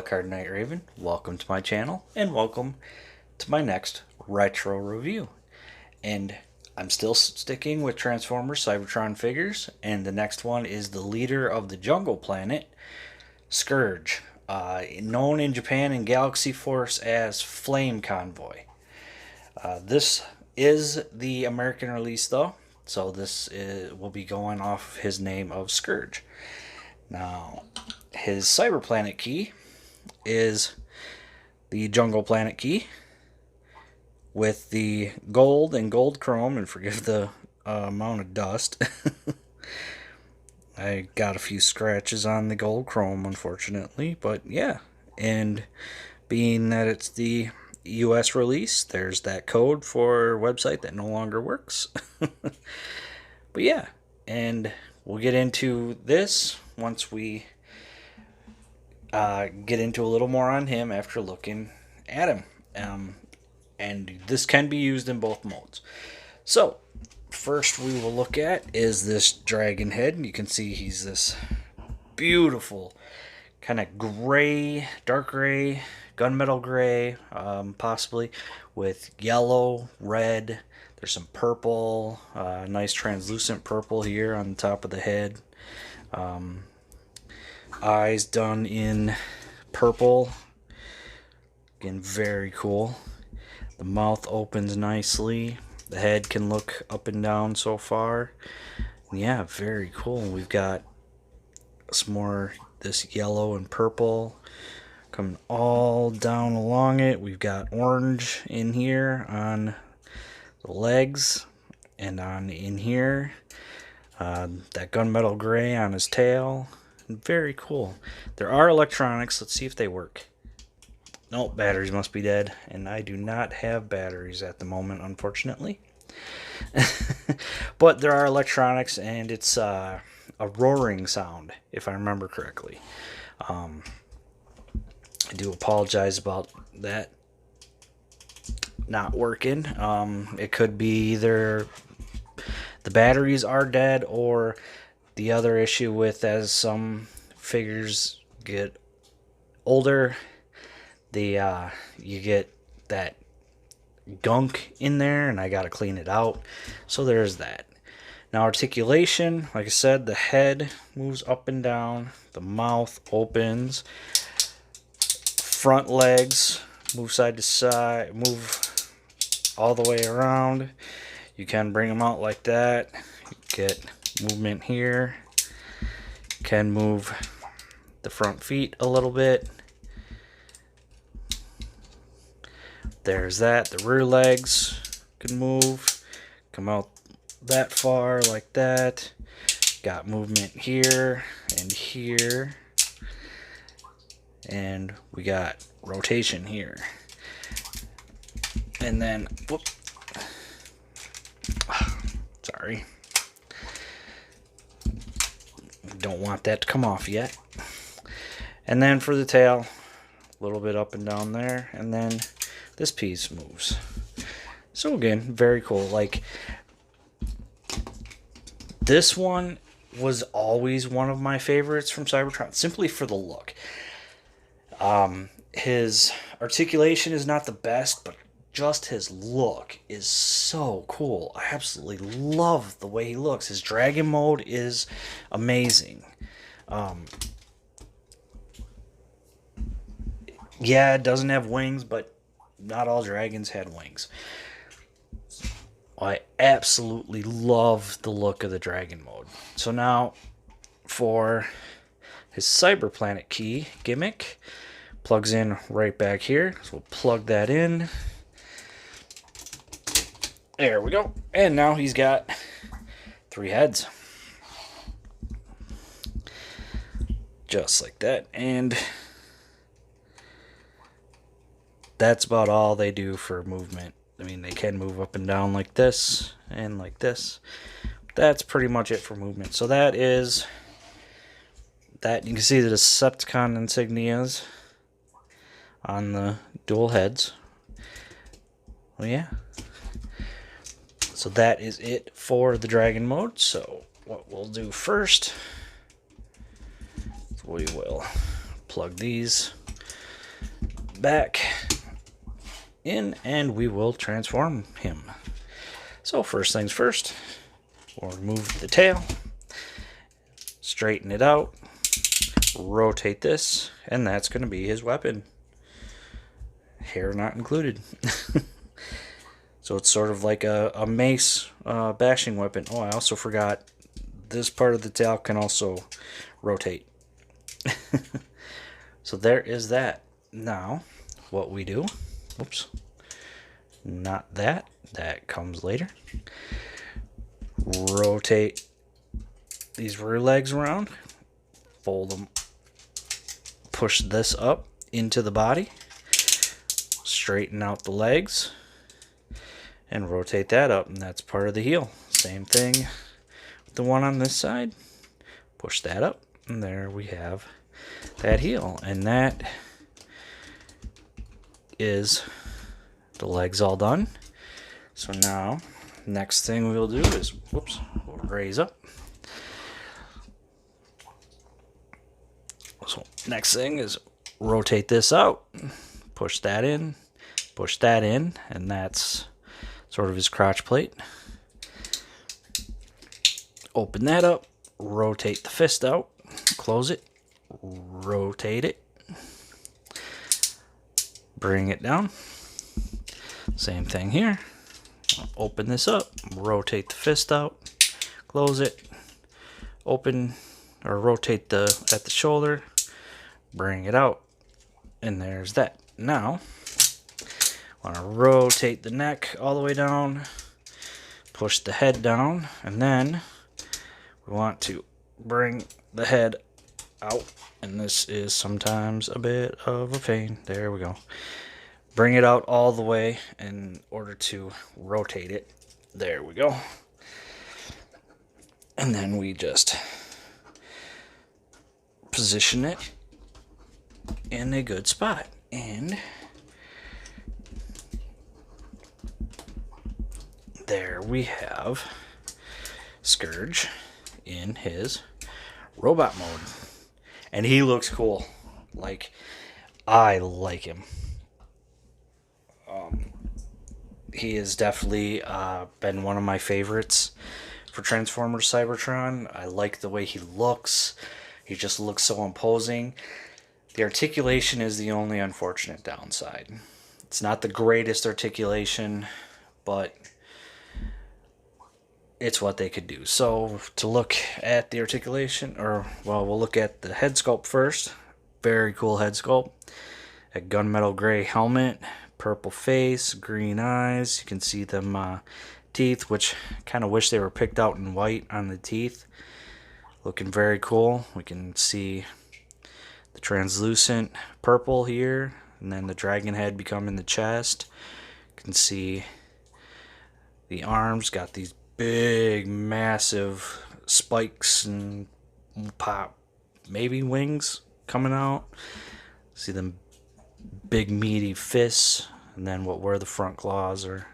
Alucard Night Raven. Welcome to my channel and welcome to my next retro review. And I'm still sticking with Transformers Cybertron figures, and the next one is the leader of the jungle planet, Scourge, known in Japan and Galaxy Force as Flame Convoy. This is the American release though, so will be going off his name of Scourge. Now, his Cyber Planet key is the Jungle Planet key with the gold and gold chrome, and forgive the amount of dust. I got a few scratches on the gold chrome, unfortunately, but yeah. And being that it's the US release, there's that code for a website that no longer works. But yeah, and we'll get into this once we get into a little more on him after looking at him. And this can be used in both modes. So, first we will look at is this dragon head. And you can see he's this beautiful kind of gray, dark gray, gunmetal gray, possibly, with yellow, red. There's some purple, nice translucent purple here on the top of the head. Eyes done in purple. Again, very cool. The mouth opens nicely. The head can look up and down so far. Yeah, very cool. We've got some more this yellow and purple coming all down along it. We've got orange in here on the legs and on in here. That gunmetal gray on his tail. Very cool. There are electronics. Let's see if they work. Nope, batteries must be dead, and I do not have batteries at the moment, unfortunately. But there are electronics, and it's a roaring sound, if I remember correctly. I do apologize about that not working. It could be either the batteries are dead, or the other issue with, as some figures get older, you get that gunk in there, and I gotta clean it out. So there's that. Now, articulation, like I said, the head moves up and down, the mouth opens, front legs move side to side, move all the way around. You can bring them out like that. You get movement here. Can move the front feet a little bit. There's that. The rear legs can move, come out that far like that. Got movement here and here, and we got rotation here. And then, whoop, sorry, don't want that to come off yet. And then for the tail, a little bit up and down there, and then this piece moves. So again, very cool. Like, this one was always one of my favorites from Cybertron, simply for the look. His articulation is not the best, but just his look is so cool. I absolutely love the way he looks. His dragon mode is amazing. Yeah, it doesn't have wings, but not all dragons had wings. I absolutely love the look of the dragon mode. So now, for his Cyber Planet key gimmick, plugs in right back here. So we'll plug that in. There we go. And now he's got 3 heads. Just like that. And that's about all they do for movement. I mean, they can move up and down like this and like this. That's pretty much it for movement. So that is that. You can see the Decepticon insignias on the dual heads. Well, yeah. So that is it for the dragon mode. So what we'll do first, we will plug these back in and we will transform him. So first things first, we'll remove the tail, straighten it out, rotate this, and that's going to be his weapon. Hair not included. So it's sort of like a mace bashing weapon. Oh, I also forgot this part of the tail can also rotate. So there is that. Now, what we do, oops, not that, that comes later. Rotate these rear legs around, fold them, push this up into the body, straighten out the legs, and rotate that up, and that's part of the heel. Same thing with the one on this side. Push that up, and there we have that heel. And that is the legs all done. So now, next thing we'll do is, whoops, we'll raise up. So next thing is rotate this out, push that in, and that's sort of his crotch plate. Open that up, rotate the fist out, close it, rotate it, bring it down. Same thing here. Open this up, rotate the fist out, close it, open or rotate at the shoulder, bring it out, and there's that. Now, want to rotate the neck all the way down, push the head down, and then we want to bring the head out, and this is sometimes a bit of a pain. There we go. Bring it out all the way in order to rotate it. There we go. And then we just position it in a good spot. And there we have Scourge in his robot mode. And he looks cool. Like, I like him. He has definitely been one of my favorites for Transformers Cybertron. I like the way he looks. He just looks so imposing. The articulation is the only unfortunate downside. It's not the greatest articulation, but it's what they could do. So to look at the articulation, or well, we'll look at the head sculpt first. Very cool head sculpt. A gunmetal gray helmet, purple face, green eyes. You can see them teeth, which kind of wish they were picked out in white on the teeth. Looking very cool. We can see the translucent purple here, and then the dragon head becoming the chest. You can see the arms got these big, massive spikes and pop, maybe wings coming out. See them big, meaty fists, and then what were the front claws are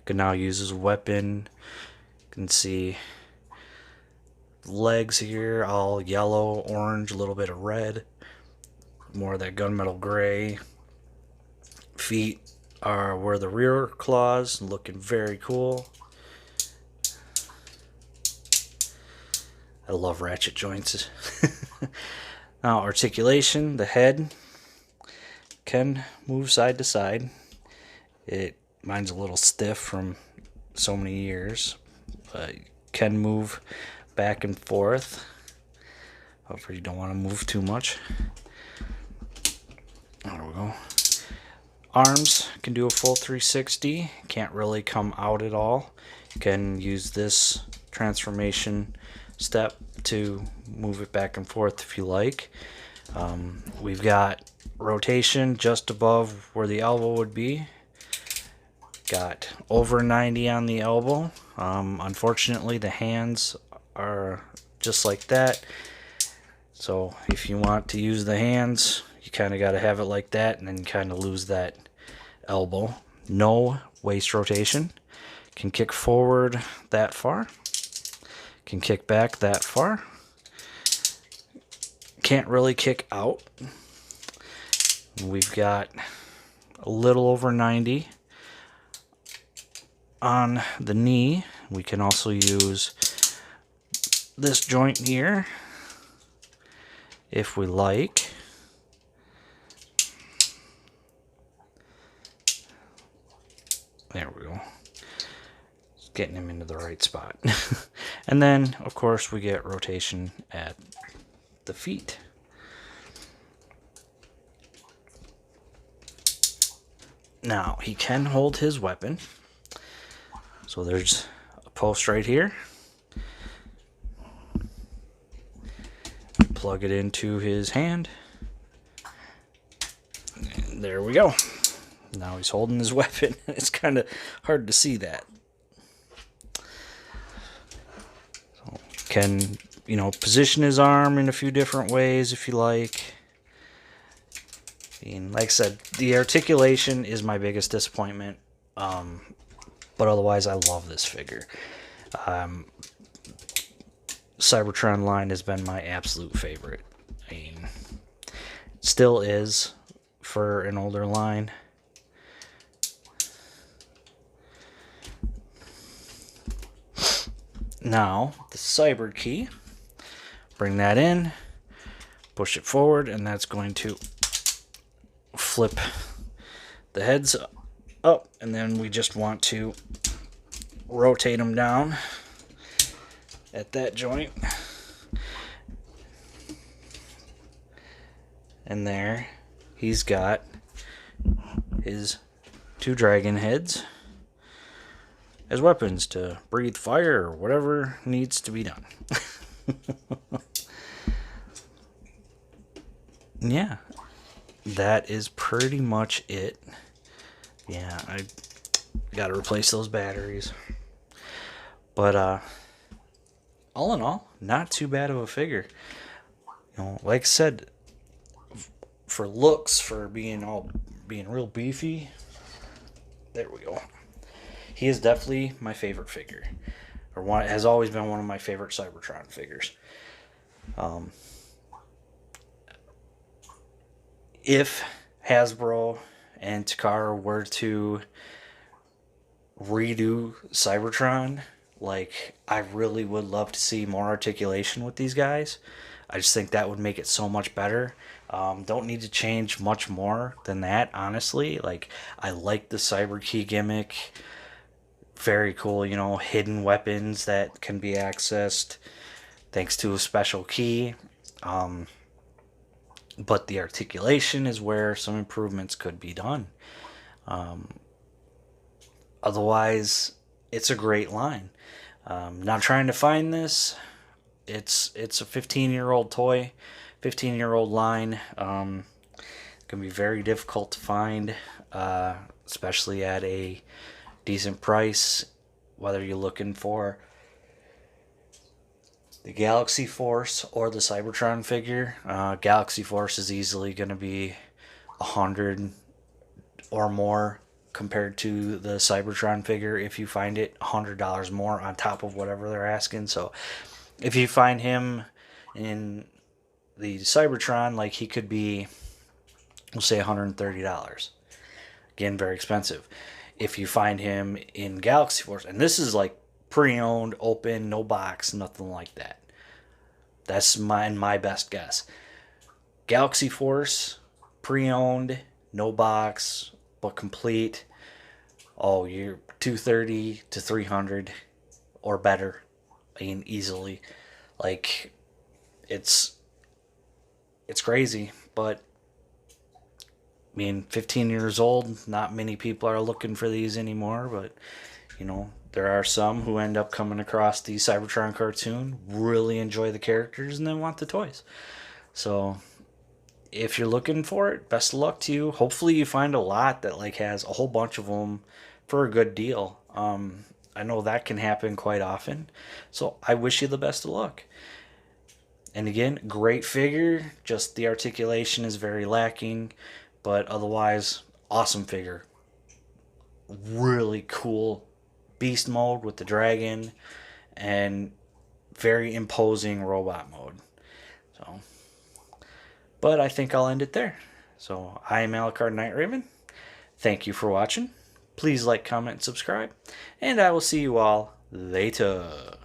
can now use as a weapon. You can see legs here, all yellow, orange, a little bit of red, more of that gunmetal gray. Feet are where the rear claws, looking very cool. I love ratchet joints. Now, articulation, the head can move side to side. Mine's a little stiff from so many years, but can move back and forth. However, you don't want to move too much. There we go. Arms can do a full 360. Can't really come out at all. You can use this transformation step to move it back and forth if you like. We've got rotation just above where the elbow would be. Got over 90 on the elbow. Unfortunately, the hands are just like that. So if you want to use the hands, you kind of got to have it like that, and then you kind of lose that elbow. No waist rotation. Can kick forward that far. Can kick back that far. Can't really kick out. We've got a little over 90 on the knee. We can also use this joint here if we like. There we go. Just getting him into the right spot. And then, of course, we get rotation at the feet. Now, he can hold his weapon. So there's a post right here. Plug it into his hand. And there we go. Now he's holding his weapon. It's kind of hard to see that. So can, you know, position his arm in a few different ways if you like. And like I said, the articulation is my biggest disappointment. But otherwise, I love this figure. Cybertron line has been my absolute favorite. I mean, it still is for an older line. Now, the Cyber key. Bring that in, push it forward, and that's going to flip the heads up, and then we just want to rotate them down at that joint. And there he's got his two dragon heads as weapons to breathe fire or whatever needs to be done. Yeah, that is pretty much it. Yeah, I gotta replace those batteries. But all in all, not too bad of a figure. You know, like I said, for looks, for being real beefy, there we go. He is definitely my favorite figure, or one has always been one of my favorite Cybertron figures. If Hasbro and Takara were to redo Cybertron, like, I really would love to see more articulation with these guys. I just think that would make it so much better. Don't need to change much more than that, honestly. Like, I like the Cyber Key gimmick. Very cool, you know, hidden weapons that can be accessed thanks to a special key. But the articulation is where some improvements could be done. Otherwise, it's a great line. Not trying to find this. It's a 15-year-old toy, 15-year-old line. Can be very difficult to find, especially at a decent price. Whether you're looking for the Galaxy Force or the Cybertron figure, Galaxy Force is easily going to be $100 or more compared to the Cybertron figure. If you find it, $100 more on top of whatever they're asking. So if you find him in the Cybertron, like, he could be, we'll say $130. Again, very expensive. If you find him in Galaxy Force, and this is like pre-owned, open, no box, nothing like that. That's my best guess. Galaxy Force, pre-owned, no box, but complete. Oh, you're $230 to $300 or better. I mean, easily. Like, it's crazy, but I mean, 15 years old, not many people are looking for these anymore, but, you know, there are some who end up coming across the Cybertron cartoon, really enjoy the characters, and then want the toys. So, if you're looking for it, best of luck to you. Hopefully you find a lot that, like, has a whole bunch of them for a good deal. I know that can happen quite often, so I wish you the best of luck. And again, great figure, just the articulation is very lacking, but otherwise, awesome figure. Really cool beast mode with the dragon, and very imposing robot mode. So, but I think I'll end it there. So, I am Alucard Night Raven. Thank you for watching. Please like, comment, and subscribe. And I will see you all later.